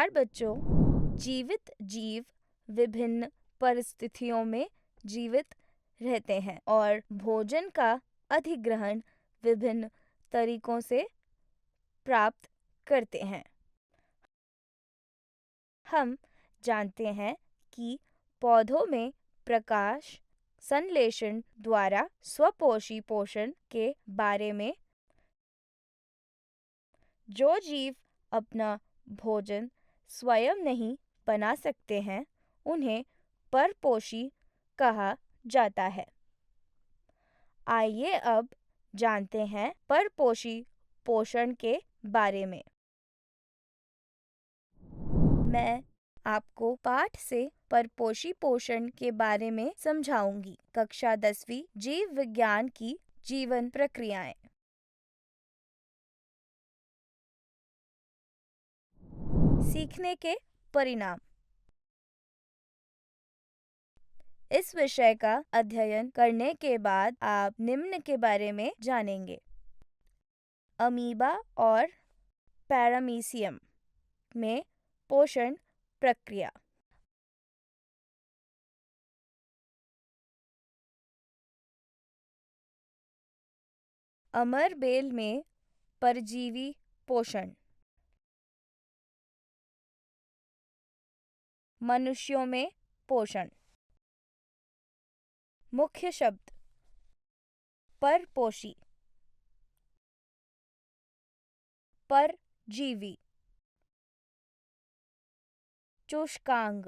नमस्कार बच्चों। जीवित जीव विभिन्न परिस्थितियों में जीवित रहते हैं और भोजन का अधिग्रहण विभिन्न तरीकों से प्राप्त करते हैं। हम जानते हैं कि पौधों में प्रकाश संश्लेषण द्वारा स्वपोषी पोषण के बारे में जो जीव अपना भोजन स्वयं नहीं बना सकते हैं उन्हें परपोषी कहा जाता है। आइए अब जानते हैं परपोषी पोषण के बारे में। मैं आपको पाठ से परपोषी पोषण के बारे में समझाऊंगी। कक्षा 10वीं जीव विज्ञान की जीवन प्रक्रियाएं। सीखने के परिणाम। इस विषय का अध्ययन करने के बाद आप निम्न के बारे में जानेंगे। अमीबा और पैरामीशियम में पोषण प्रक्रिया। अमरबेल में परजीवी पोषण। मनुष्यों में पोषण। मुख्य शब्द परपोषी, परजीवी, चूष्कांग,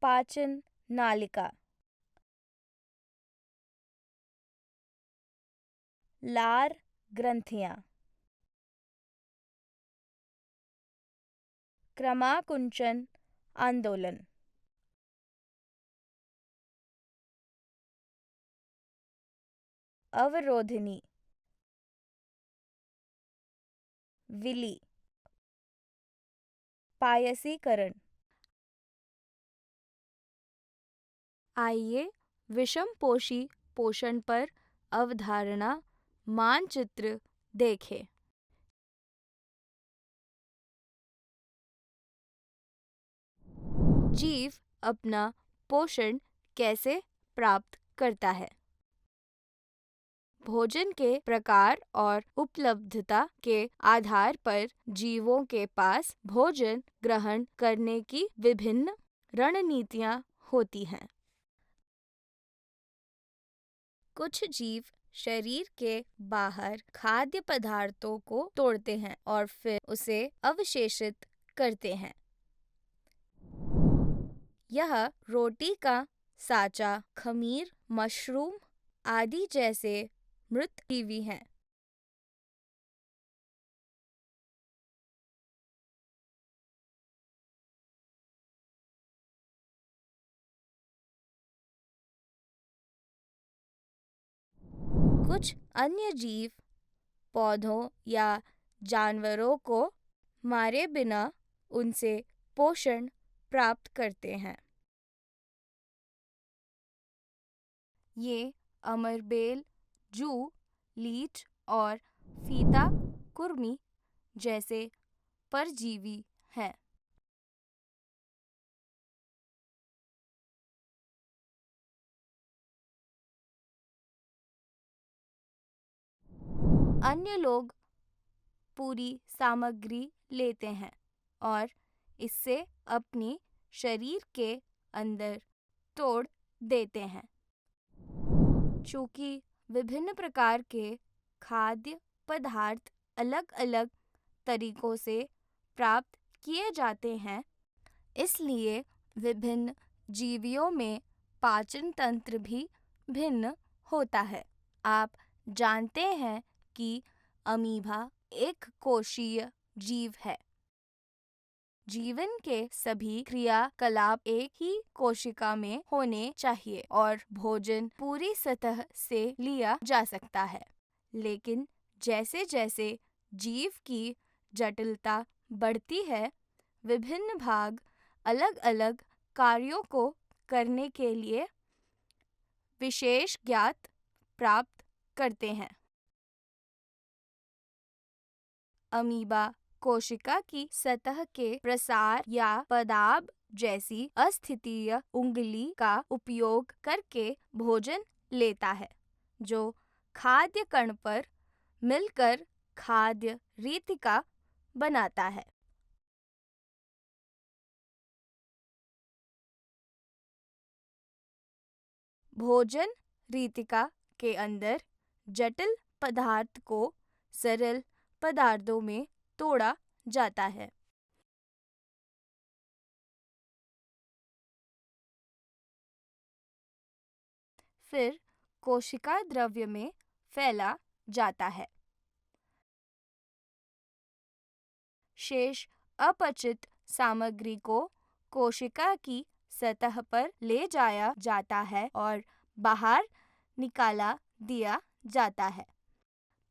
पाचन नालिका, लार ग्रंथियां, क्रमाकुंचन आंदोलन, अवरोधिनी, विली, पायसीकरण। आइए विषमपोषी पोषण पर अवधारणा मानचित्र देखें। जीव अपना पोषण कैसे प्राप्त करता है? भोजन के प्रकार और उपलब्धता के आधार पर जीवों के पास भोजन ग्रहण करने की विभिन्न रणनीतियां होती हैं। कुछ जीव शरीर के बाहर खाद्य पदार्थों को तोड़ते हैं और फिर उसे अवशेषित करते हैं। यह रोटी का साचा, खमीर, मशरूम आदि जैसे मृत जीवी हैं। कुछ अन्य जीव पौधों या जानवरों को मारे बिना उनसे पोषण प्राप्त करते हैं। ये अमरबेल, जू, लीच और फीता कुर्मी जैसे परजीवी हैं। अन्य लोग पूरी सामग्री लेते हैं और इससे अपनी शरीर के अंदर तोड़ देते हैं। चूंकि विभिन्न प्रकार के खाद्य पदार्थ अलग-अलग तरीकों से प्राप्त किए जाते हैं, इसलिए विभिन्न जीवियों में पाचन तंत्र भी भिन्न होता है। आप जानते हैं कि अमीबा एक कोशीय जीव है। जीवन के सभी क्रियाकलाप एक ही कोशिका में होने चाहिए और भोजन पूरी सतह से लिया जा सकता है। लेकिन जैसे जैसे जीव की जटिलता बढ़ती है, विभिन्न भाग अलग-अलग कार्यों को करने के लिए विशेष ज्ञात प्राप्त करते हैं। अमीबा कोशिका की सतह के प्रसार या पदार्थ जैसी अस्थितीय उंगली का उपयोग करके भोजन लेता है, जो खाद्य कण पर मिलकर खाद्य रितिका बनाता है। भोजन रितिका के अंदर जटिल पदार्थ को सरल पदार्थों में तोड़ा जाता है। फिर कोशिका द्रव्य में फैला जाता है। शेष अपचित सामग्री को कोशिका की सतह पर ले जाया जाता है और बाहर निकाला दिया जाता है।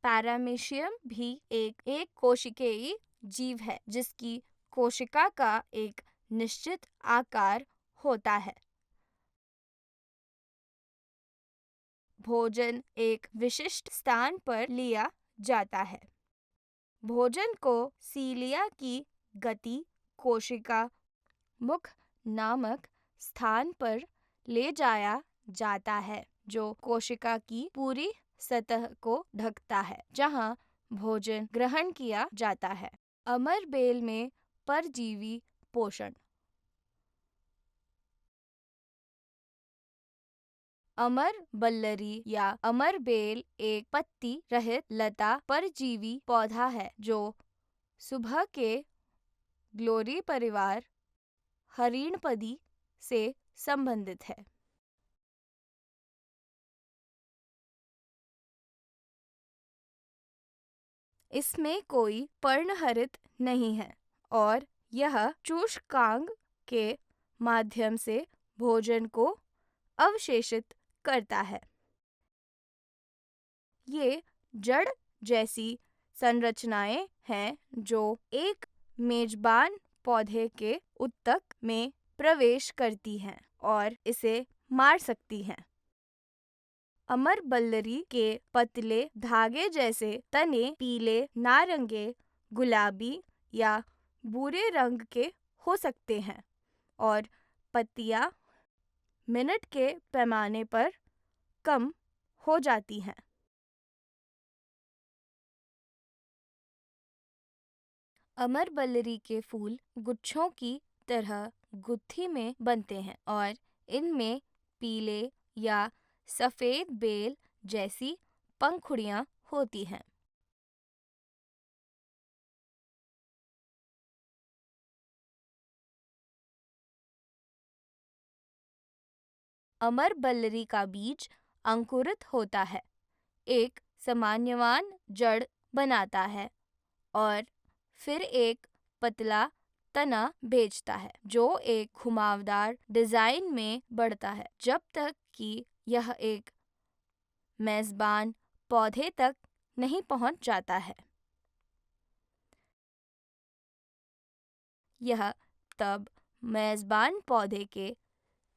पैरामीशियम भी एक कोशिकीय जीव है जिसकी कोशिका का एक निश्चित आकार होता है। भोजन एक विशिष्ट स्थान पर लिया जाता है। भोजन को सीलिया की गति कोशिका मुख नामक स्थान पर ले जाया जाता है, जो कोशिका की पूरी सतह को ढकता है, जहां भोजन ग्रहण किया जाता है। अमरबेल में परजीवी पोषण। अमर बल्लरी या अमरबेल एक पत्ती रहित लता परजीवी पौधा है जो सुबह के ग्लोरी परिवार हरिणपदी से संबंधित है। इसमें कोई पर्णहरित नहीं है और यह चूषकांग के माध्यम से भोजन को अवशेषित करता है। ये जड़ जैसी संरचनाएं हैं जो एक मेजबान पौधे के उत्तक में प्रवेश करती हैं और इसे मार सकती हैं। अमरबल्लरी के पतले धागे जैसे तने पीले, नारंगी, गुलाबी या भूरे रंग के हो सकते हैं और पत्तियां मिनट के पैमाने पर कम हो जाती हैं। अमरबल्लरी के फूल गुच्छों की तरह गुत्थी में बनते हैं और इनमें पीले या सफेद बेल जैसी पंखुड़ियां होती हैं। अमरबल्लरी का बीज अंकुरित होता है, एक सामान्यवान जड़ बनाता है और फिर एक पतला तना भेजता है जो एक घुमावदार डिजाइन में बढ़ता है जब तक कि यह एक मेजबान पौधे तक नहीं पहुंच जाता है। यह तब मेजबान पौधे के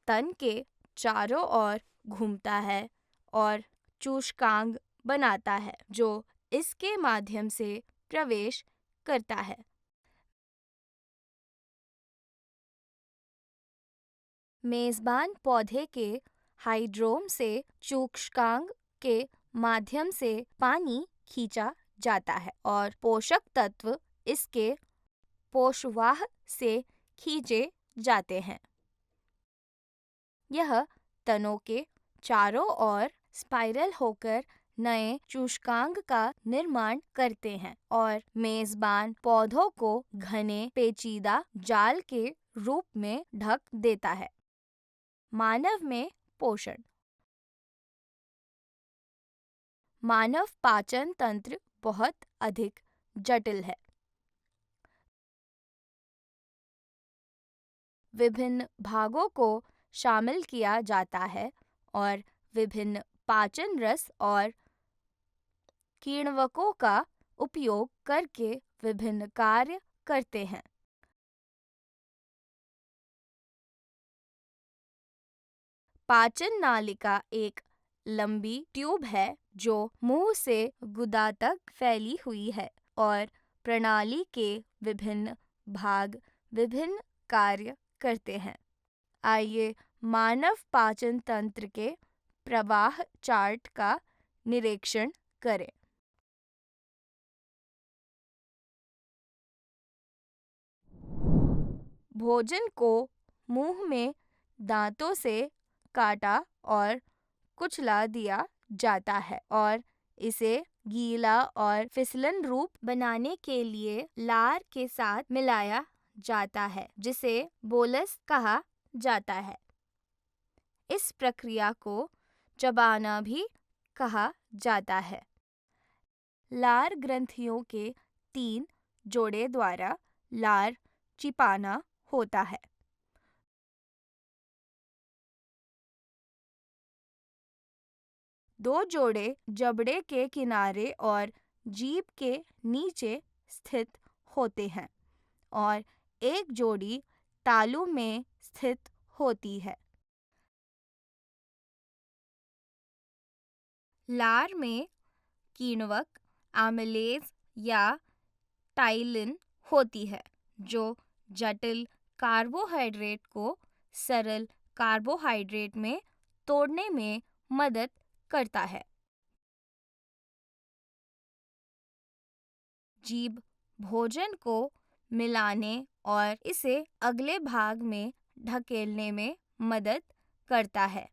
तन के चारों ओर घूमता है और चूषकांग बनाता है जो इसके माध्यम से प्रवेश करता है। मेजबान पौधे के हाइड्रोम से चूषकांग के माध्यम से पानी खींचा जाता है और पोषक तत्व इसके पोषवाह से खींचे जाते हैं। यह तनों के चारों ओर स्पाइरल होकर नए चूषकांग का निर्माण करते हैं और मेजबान पौधों को घने पेचीदा जाल के रूप में ढक देता है। मानव में पोषण। मानव पाचन तंत्र बहुत अधिक जटिल है। विभिन्न भागों को शामिल किया जाता है और विभिन्न पाचन रस और किण्वकों का उपयोग करके विभिन्न कार्य करते हैं। पाचन नालिका एक लंबी ट्यूब है जो मुंह से गुदा तक फैली हुई है और प्रणाली के विभिन्न भाग विभिन्न कार्य करते हैं। आइए मानव पाचन तंत्र के प्रवाह चार्ट का निरीक्षण करें। भोजन को मुंह में दांतों से काटा और कुचला दिया जाता है और इसे गीला और फिसलन रूप बनाने के लिए लार के साथ मिलाया जाता है, जिसे बोलस कहा जाता है। इस प्रक्रिया को चबाना भी कहा जाता है। लार ग्रंथियों के 3 जोड़े द्वारा लार चिपाना होता है। दो जोड़े जबड़े के किनारे और जीभ के नीचे स्थित होते हैं और एक जोड़ी तालू में स्थित होती है। लार में किण्वक, एमिलेज या टाइलिन होती है, जो जटिल कार्बोहाइड्रेट को सरल कार्बोहाइड्रेट में तोड़ने में मदद करता है। जीभ भोजन को मिलाने और इसे अगले भाग में धकेलने में मदद करता है।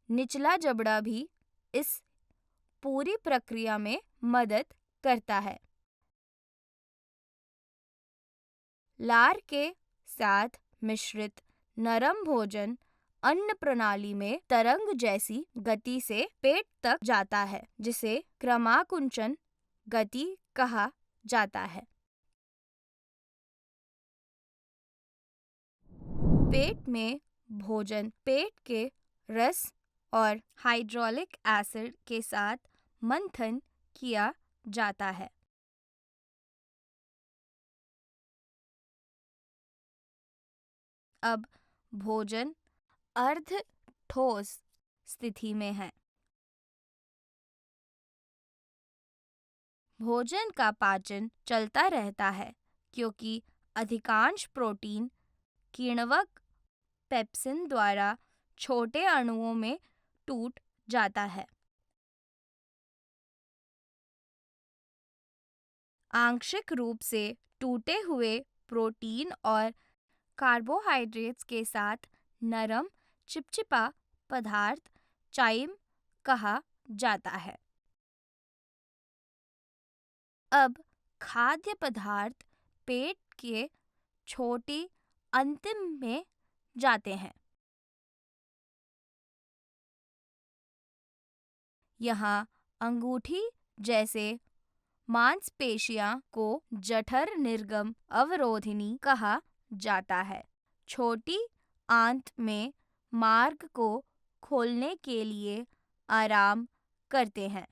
निचला जबड़ा भी इस पूरी प्रक्रिया में मदद करता है। लार के साथ मिश्रित नरम भोजन अन्न प्रणाली में तरंग जैसी गति से पेट तक जाता है, जिसे क्रमाकुंचन गति कहा जाता है। पेट में भोजन पेट के रस और हाइड्रोलिक एसिड के साथ मंथन किया जाता है। अब भोजन अर्ध ठोस स्थिति में है। भोजन का पाचन चलता रहता है क्योंकि अधिकांश प्रोटीन किण्वक पेप्सिन द्वारा छोटे अणुओं में टूट जाता है। आंशिक रूप से टूटे हुए प्रोटीन और कार्बोहाइड्रेट्स के साथ नरम चिपचिपा पदार्थ चाइम कहा जाता है। अब खाद्य पदार्थ पेट के छोटी अंतिम में जाते हैं। यहाँ अंगूठी जैसे मांसपेशियां को जठर निर्गम अवरोधिनी कहा जाता है। छोटी आंत में मार्ग को खोलने के लिए आराम करते हैं।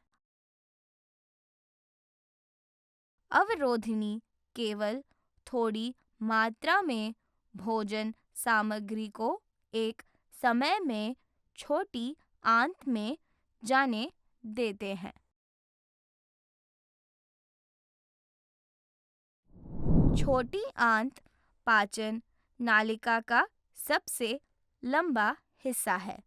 अवरोधिनी केवल थोड़ी मात्रा में भोजन सामग्री को एक समय में छोटी आंत में जाने देते हैं। छोटी आंत पाचन नालिका का सबसे लंबा हिस्सा है।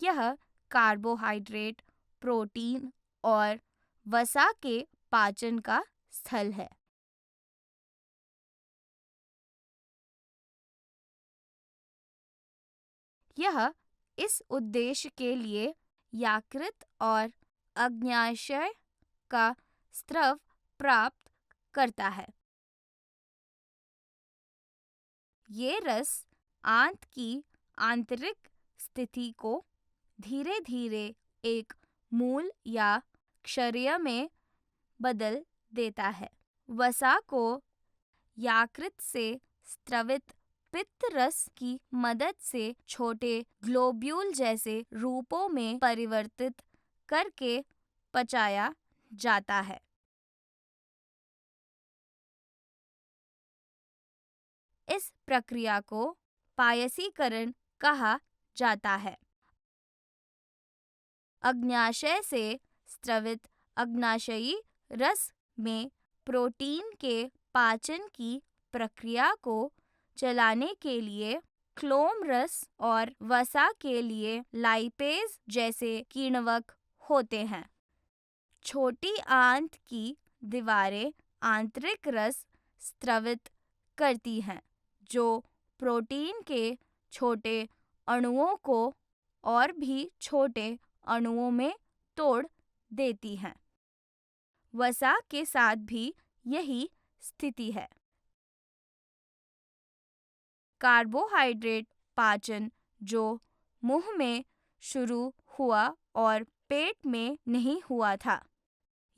यह कार्बोहाइड्रेट, प्रोटीन और वसा के पाचन का स्थल है। यह इस उद्देश्य के लिए यकृत और अग्न्याशय का स्राव प्राप्त करता है। ये रस आंत की आंतरिक स्थिति को धीरे धीरे एक मूल या क्षारीय में बदल देता है। वसा को यकृत से स्रावित पित्त रस की मदद से छोटे ग्लोब्यूल जैसे रूपों में परिवर्तित करके पचाया जाता है। इस प्रक्रिया को पायसीकरण कहा जाता है। अग्न्याशय से स्रावित अग्नाशयी रस में प्रोटीन के पाचन की प्रक्रिया को चलाने के लिए क्लोम रस और वसा के लिए लाइपेज जैसे किण्वक होते हैं। छोटी आंत की दीवारें आंतरिक रस स्रावित करती हैं, जो प्रोटीन के छोटे अणुओं को और भी छोटे अणुओं में तोड़ देती हैं। वसा के साथ भी यही स्थिति है। कार्बोहाइड्रेट पाचन जो मुंह में शुरू हुआ और पेट में नहीं हुआ था,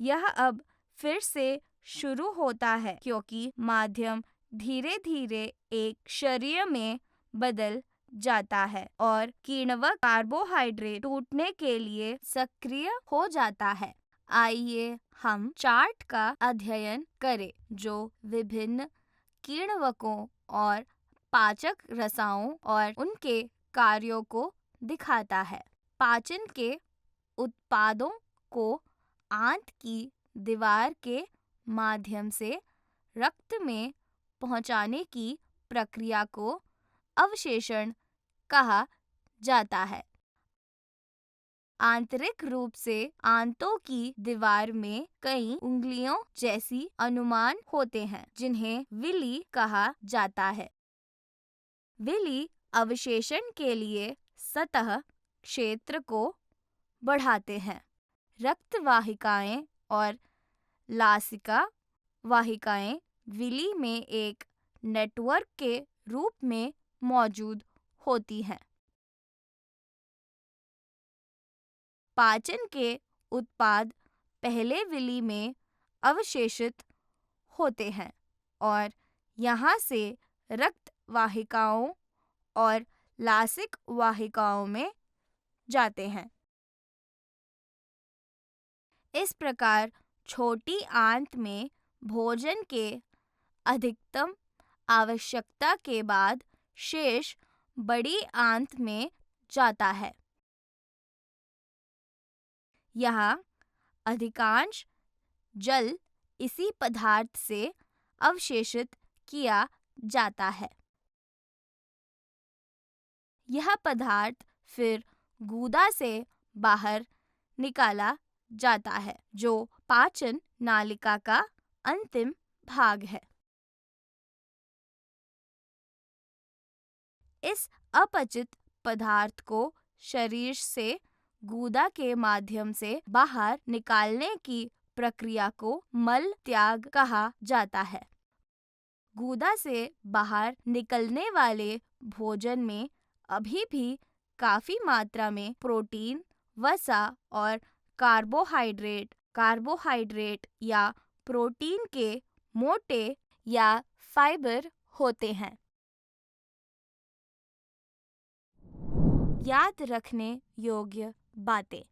यह अब फिर से शुरू होता है क्योंकि माध्यम धीरे धीरे एक क्षारीय में बदल जाता है और किण्वक कार्बोहाइड्रेट टूटने के लिए सक्रिय हो जाता है। आइए हम चार्ट का अध्ययन करें जो विभिन्न किण्वकों और पाचक रसाओं और उनके कार्यों को दिखाता है। पाचन के उत्पादों को आंत की दीवार के माध्यम से रक्त में पहुंचाने की प्रक्रिया को अवशोषण कहा जाता है। आंतरिक रूप से आंतों की दीवार में कई उंगलियों जैसी अनुमान होते हैं जिन्हें विली कहा जाता है। विली अवशेषण के लिए सतह क्षेत्र को बढ़ाते हैं। रक्त वाहिकाएं और लासिका वाहिकाएं विली में एक नेटवर्क के रूप में मौजूद होती हैं। पाचन के उत्पाद पहले विली में अवशेषित होते हैं और यहाँ से रक्त वाहिकाओं और लासिक वाहिकाओं में जाते हैं। इस प्रकार छोटी आंत में भोजन के अधिकतम आवश्यकता के बाद शेष बड़ी आंत में जाता है। यहाँ अधिकांश जल इसी पदार्थ से अवशोषित किया जाता है। यह पदार्थ फिर गूदा से बाहर निकाला जाता है, जो पाचन नालिका का अंतिम भाग है। इस अपचित पदार्थ को शरीर से गूदा के माध्यम से बाहर निकालने की प्रक्रिया को मल त्याग कहा जाता है। गूदा से बाहर निकलने वाले भोजन में अभी भी काफी मात्रा में प्रोटीन, वसा और कार्बोहाइड्रेट या प्रोटीन के मोटे या फाइबर होते हैं। याद रखने योग्य बातें।